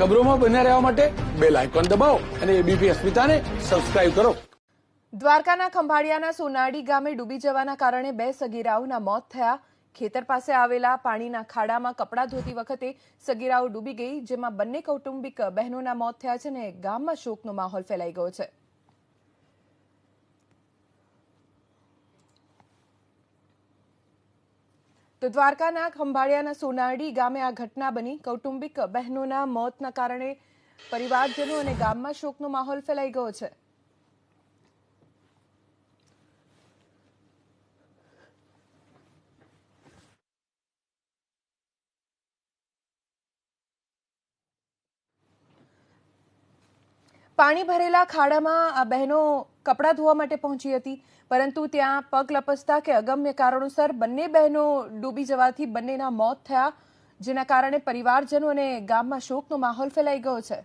ખબરોમાં બન્યા રહેવા માટે બેલ આઇકોન દબાવો અને એબીપી અસ્મિતાને સબસ્ક્રાઇબ કરો। દ્વારકાના ખંભાળિયાના સોનાડી ગામે ડૂબી જવાના કારણે 2 સગીરાઓના મોત થયા। ખેતર પાસે આવેલા પાણીના ખાડામાં કપડાં ધોતી વખતે સગીરાઓ ડૂબી ગઈ, જેમાં બંને કૌટુંબિક બહેનોના મોત થયા છે અને ગામમાં શોકનો માહોલ ફેલાઈ ગયો છે। તો દ્વારકાના ખંભાળિયાના સોનાડી ગામે આ ઘટના બની। કૌટુંબિક બહેનોના મોતના કારણે પરિવારજનો અને ગામમાં શોકનો માહોલ ફેલાઈ ગયો છે। પાણી ભરેલા ખાડામાં આ બહેનો કપડાં ધોવા માટે પહોંચી હતી, પરંતુ ત્યાં પગ લપસતા કે અગમ્ય કારણોસર બંને બહેનો ડૂબી જવાથી બંનેના મોત થયા, જેના કારણે પરિવારજનો અને ગામમાં શોકનો માહોલ ફેલાઈ ગયો છે।